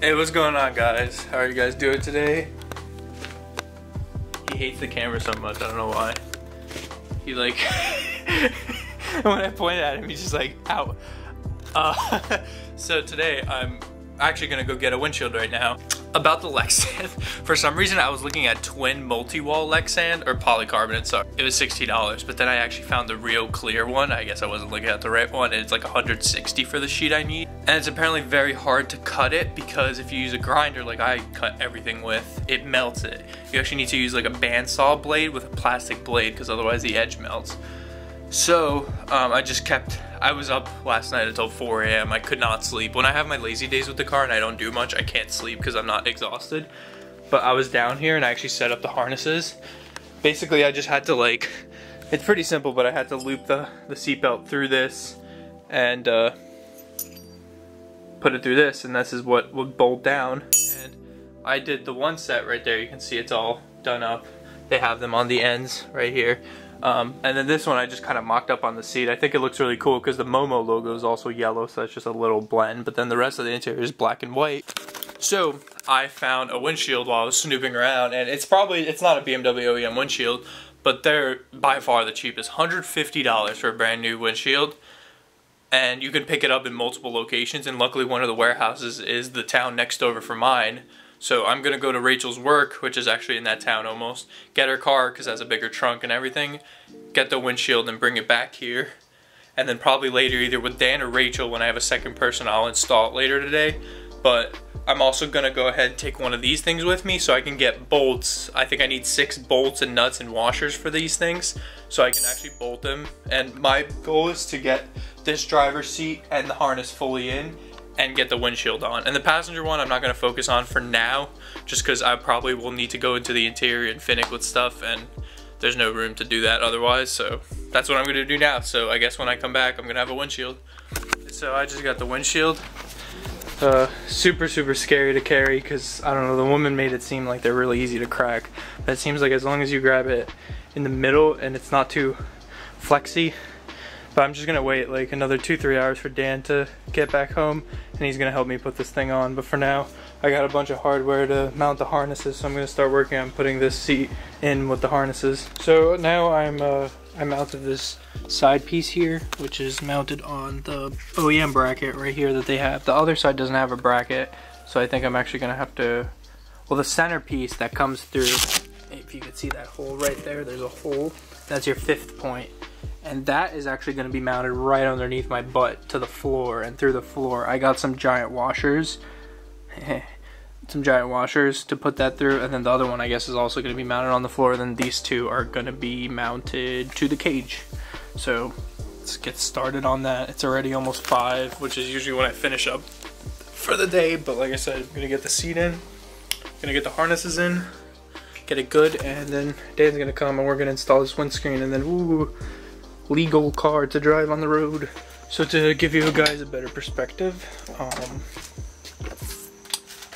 Hey, what's going on, guys? How are you guys doing today? He hates the camera so much, I don't know why. He like, when I pointed at him, he's just like, ow. So today, I'm actually gonna go get a windshield right now. About the Lexan, for some reason I was looking at twin multi-wall Lexan, or polycarbonate, sorry. It was $60, but then I actually found the real clear one. I guess I wasn't looking at the right one. It's like $160 for the sheet I need. And it's apparently very hard to cut it because if you use a grinder like I cut everything with, it melts it. You actually need to use like a bandsaw blade with a plastic blade because otherwise the edge melts. So I was up last night until 4 a.m. I could not sleep. When I have my lazy days with the car and I don't do much, I can't sleep because I'm not exhausted. But I was down here and I actually set up the harnesses. Basically, I just had to like, it's pretty simple, but I had to loop the seatbelt through this and put it through this, and this is what would bolt down. And I did the one set right there. You can see it's all done up. They have them on the ends right here. And then this one I just kind of mocked up on the seat. I think it looks really cool because the Momo logo is also yellow, so that's just a little blend. But then the rest of the interior is black and white. So I found a windshield while I was snooping around, and it's not a BMW OEM windshield, but they're by far the cheapest. $150 for a brand new windshield. And you can pick it up in multiple locations, and luckily one of the warehouses is the town next over for mine. So I'm gonna go to Rachel's work, which is actually in that town almost, get her car because it has a bigger trunk and everything, get the windshield and bring it back here. And then probably later, either with Dan or Rachel, when I have a second person, I'll install it later today. But I'm also gonna go ahead and take one of these things with me so I can get bolts. I think I need 6 bolts and nuts and washers for these things so I can actually bolt them. And my goal is to get this driver's seat and the harness fully in and get the windshield on. And the passenger one I'm not going to focus on for now, just because I probably will need to go into the interior and finish with stuff, and there's no room to do that otherwise. So that's what I'm going to do now. So I guess when I come back I'm going to have a windshield. So I just got the windshield. Super scary to carry because, I don't know, the woman made it seem like they're really easy to crack. But it seems like as long as you grab it in the middle and it's not too flexy. But I'm just gonna wait like another 2-3 hours for Dan to get back home, and he's gonna help me put this thing on. But for now, I got a bunch of hardware to mount the harnesses, so I'm gonna start working on putting this seat in with the harnesses. So now I mounted this side piece here, which is mounted on the OEM bracket right here that they have. The other side doesn't have a bracket, so I think I'm actually gonna have to, well, the center piece that comes through, if you can see that hole right there, there's a hole, that's your 5th point. And that is actually going to be mounted right underneath my butt to the floor and through the floor. I got some giant washers, to put that through, and then the other one I guess is also going to be mounted on the floor. Then these two are going to be mounted to the cage. So let's get started on that. It's already almost 5, which is usually when I finish up for the day. But like I said, I'm going to get the seat in, going to get the harnesses in, get it good, and then Dan's going to come and we're going to install this windscreen, and then ooh, legal car to drive on the road. So to give you guys a better perspective,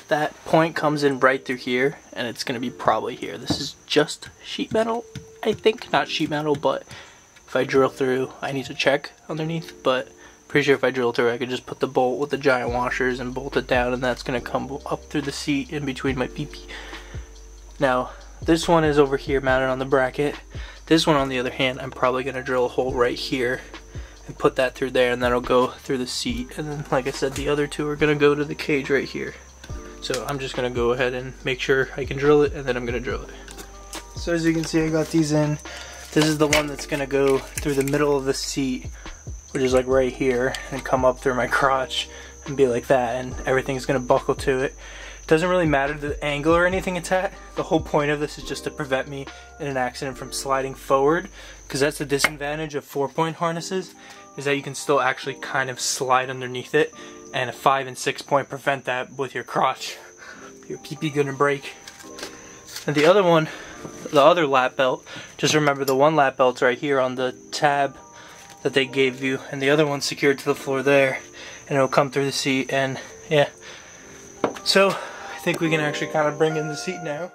that point comes in right through here, and it's gonna be probably here. This is just sheet metal, I think, not sheet metal, but if I drill through, I need to check underneath, but pretty sure if I drill through, I could just put the bolt with the giant washers and bolt it down, and that's gonna come up through the seat in between my pee-pee. Now, this one is over here mounted on the bracket. This one, on the other hand, I'm probably going to drill a hole right here and put that through there, and that'll go through the seat. And then, like I said, the other two are going to go to the cage right here. So I'm just going to go ahead and make sure I can drill it, and then I'm going to drill it. So as you can see, I got these in. This is the one that's going to go through the middle of the seat, which is like right here, and come up through my crotch and be like that, and everything's going to buckle to it. Doesn't really matter the angle or anything it's at. The whole point of this is just to prevent me in an accident from sliding forward, because that's the disadvantage of 4-point harnesses, is that you can still actually kind of slide underneath it, and a 5 and 6 point prevent that with your crotch. Your pee-pee gonna break. And the other one, the other lap belt, just remember the one lap belt's right here on the tab that they gave you, and the other one's secured to the floor there, and it'll come through the seat, and yeah. So I think we can actually kind of bring in the seat now.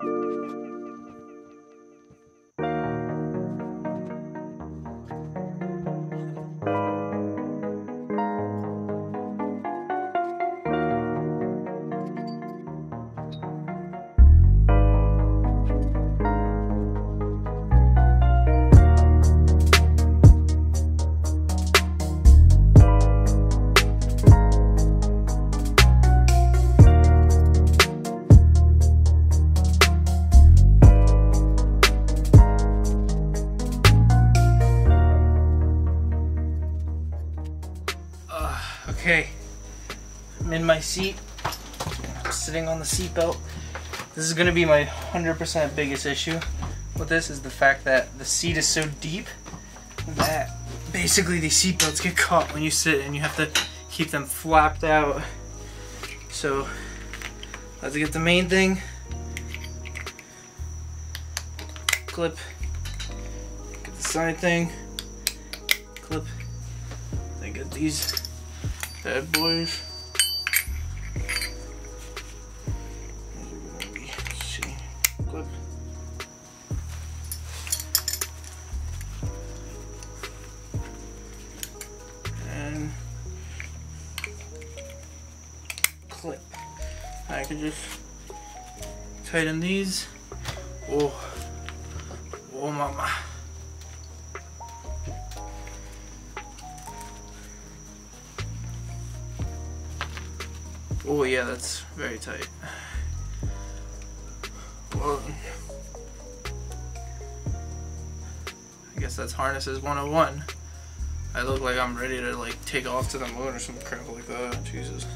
I'm in my seat. I'm sitting on the seat belt. This is gonna be my 100% biggest issue with this, is the fact that the seat is so deep that basically these seat belts get caught when you sit, and you have to keep them flapped out. So let's get the main thing. Clip. Get the side thing. Clip. Then get these bad boys. Clip. And clip. I can just tighten these. Oh, oh mama. Oh yeah, that's very tight. Well, I guess that's harnesses 101. I look like I'm ready to like take off to the moon or some crap like that. Jesus.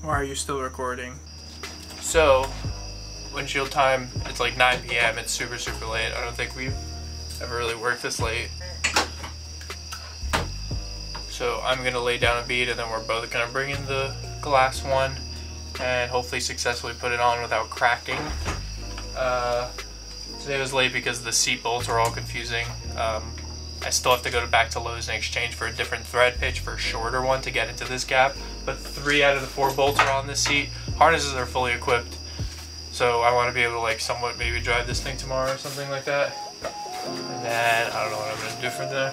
Why are you still recording? So, windshield time, it's like 9 p.m. It's super, super late. I don't think we've ever really worked this late. So I'm gonna lay down a bead, and then we're both gonna bring in the glass one and hopefully successfully put it on without cracking. Today was late because the seat bolts are all confusing. I still have to go back to Lowe's and exchange for a different thread pitch for a shorter one to get into this gap, but 3 out of the 4 bolts are on this seat. Harnesses are fully equipped, so I want to be able to like somewhat maybe drive this thing tomorrow or something like that. And then I don't know what I'm gonna do from there.